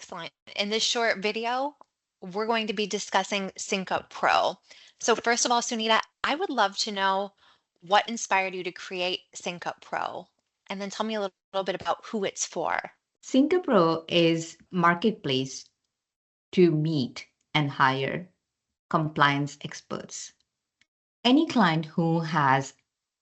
Excellent. In this short video, we're going to be discussing Syncuppro. So first of all, Sunita, I would love to know what inspired you to create Syncuppro, and then tell me a little bit about who it's for. Syncuppro is marketplace to meet and hire compliance experts. Any client who has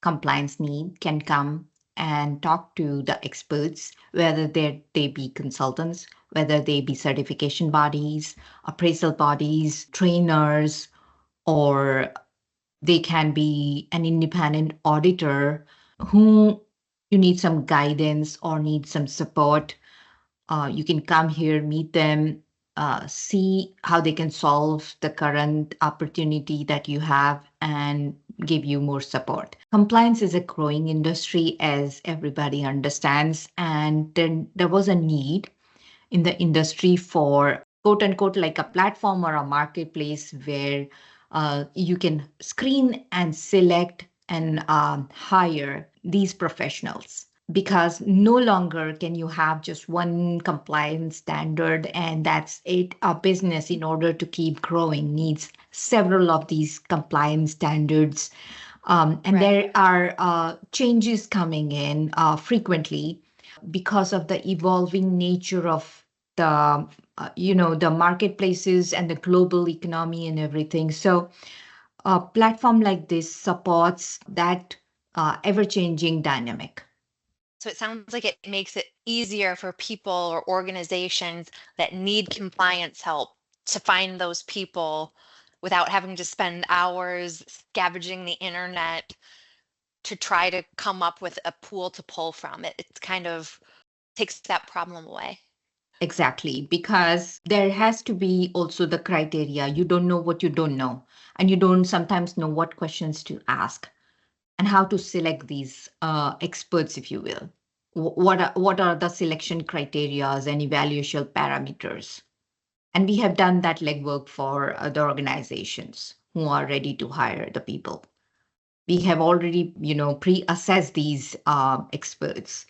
compliance need can come and talk to the experts, whether they be consultants, whether they be certification bodies, appraisal bodies, trainers, or they can be an independent auditor who you need some guidance or need some support. You can come here, meet them, see how they can solve the current opportunity that you have and give you more support. Compliance is a growing industry, as everybody understands, and then there was a need in the industry for quote unquote like a platform or a marketplace where you can screen and select and hire these professionals, because no longer can you have just one compliance standard and that's it. A business, in order to keep growing, needs several of these compliance standards. And there are changes coming in frequently because of the evolving nature of the the marketplaces and the global economy and everything. So a platform like this supports that ever-changing dynamic. So it sounds like it makes it easier for people or organizations that need compliance help to find those people without having to spend hours scavenging the internet to try to come up with a pool to pull from. It kind of takes that problem away. Exactly, because there has to be also the criteria. You don't know what you don't know, and you don't sometimes know what questions to ask and how to select these experts, if you will. What are the selection criterias and evaluation parameters? And we have done that legwork for other organizations who are ready to hire the people. We have already, pre-assessed these experts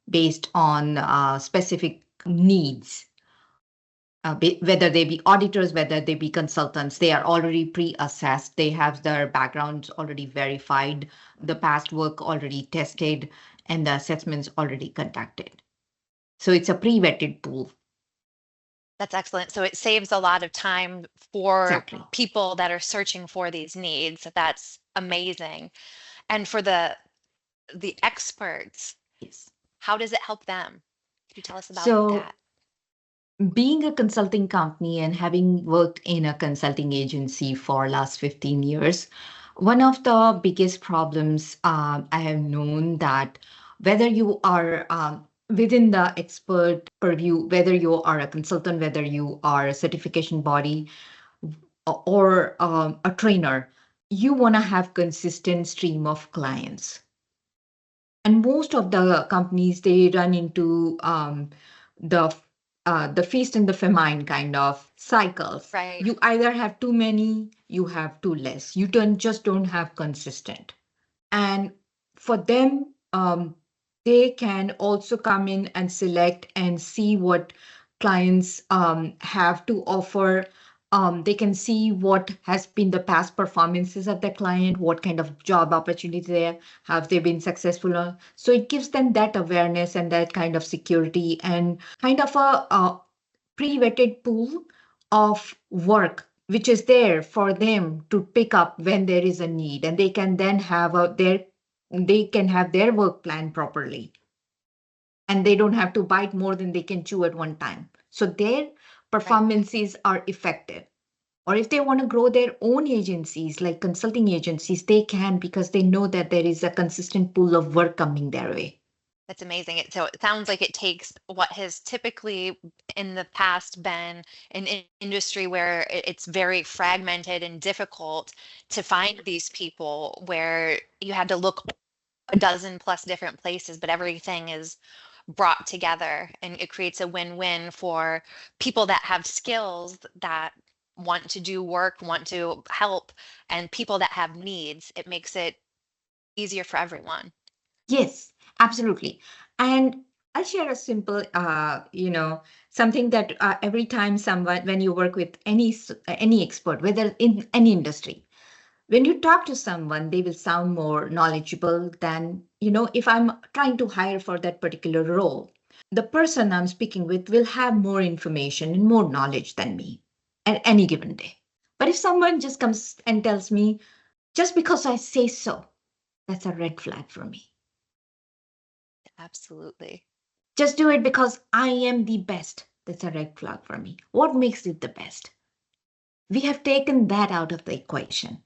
based on specific needs, whether they be auditors, whether they be consultants. They are already pre-assessed. They have their backgrounds already verified, the past work already tested, and the assessments already conducted. So it's a pre-vetted pool. That's excellent. So it saves a lot of time for Exactly. people that are searching for these needs. That's amazing. And for the experts, Yes. how does it help them? Could you tell us about So that? being a consulting company and having worked in a consulting agency for last 15 years, one of the biggest problems I have known that whether you are within the expert purview, whether you are a consultant, whether you are a certification body or a trainer, you want to have consistent stream of clients. And most of the companies, they run into the feast and the famine kind of cycles. Right. You either have too many, you have too less. You just don't have consistent. And for them, they can also come in and select and see what clients have to offer. They can see what has been the past performances of the client, what kind of job opportunity they have they been successful. So it gives them that awareness and that kind of security and kind of a pre-vetted pool of work which is there for them to pick up when there is a need, and they can then have their work plan properly, and they don't have to bite more than they can chew at one time. So their performances are effective. Or if they want to grow their own agencies, like consulting agencies, they can, because they know that there is a consistent pool of work coming their way. That's amazing. So it sounds like it takes what has typically in the past been an industry where it's very fragmented and difficult to find these people, where you had to look a dozen plus different places, but everything is brought together and it creates a win-win for people that have skills that want to do work, want to help, and people that have needs. It makes it easier for everyone. Yes, absolutely. And I'll share a simple, Something that every time when you work with any expert, whether in any industry, when you talk to someone, they will sound more knowledgeable than, if I'm trying to hire for that particular role, the person I'm speaking with will have more information and more knowledge than me at any given day. But if someone just comes and tells me, just because I say so, that's a red flag for me. Absolutely. Just do it because I am the best. That's a red flag for me. What makes it the best? We have taken that out of the equation.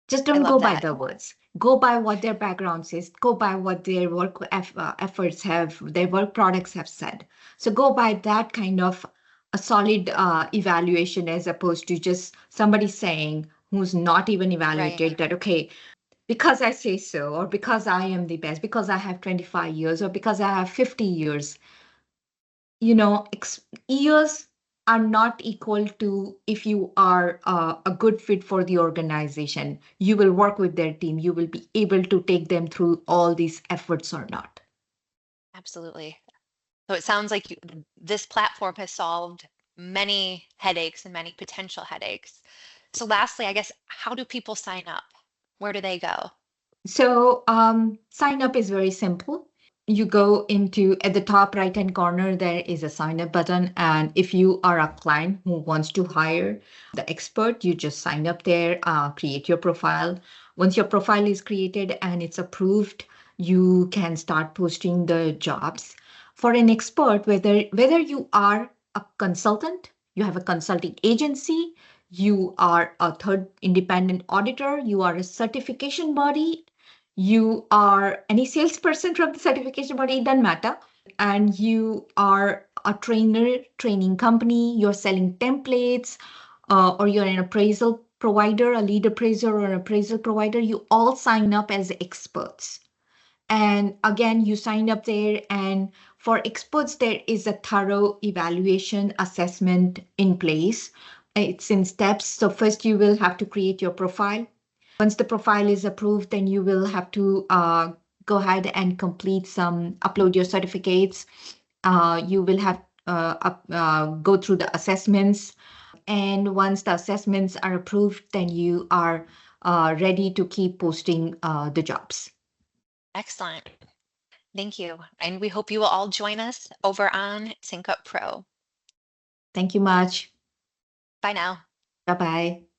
Just I don't love go by that. the words. Go by what their background is. Go by what their work efforts have, their work products have said. So go by that kind of a solid evaluation as opposed to just somebody saying who's not even Right. evaluated that, okay, because I say so, or because I am the best, because I have 25 years, or because I have 50 years. Years are not equal to if you are a good fit for the organization. You will work with their team. You will be able to take them through all these efforts or not. Absolutely. So it sounds like this platform has solved many headaches and many potential headaches. So lastly, I guess, how do people sign up? Where do they go? So sign up is very simple. You go into at the top right hand corner, there is a sign up button. And if you are a client who wants to hire the expert, you just sign up there, create your profile. Once your profile is created and it's approved, you can start posting the jobs. For an expert, whether you are a consultant, you have a consulting agency, you are a third independent auditor, you are a certification body, you are any salesperson from the certification body, it doesn't matter. And you are a training company, you're selling templates, or you're an appraisal provider, a lead appraiser or an appraisal provider, you all sign up as experts. And again, you sign up there, and for experts, there is a thorough evaluation assessment in place. It's in steps. So first you will have to create your profile. Once the profile is approved, then you will have to go ahead and upload your certificates. You will have go through the assessments. And once the assessments are approved, then you are ready to keep posting the jobs. Excellent. Thank you. And we hope you will all join us over on Syncuppro. Thank you much. Bye now. Bye bye.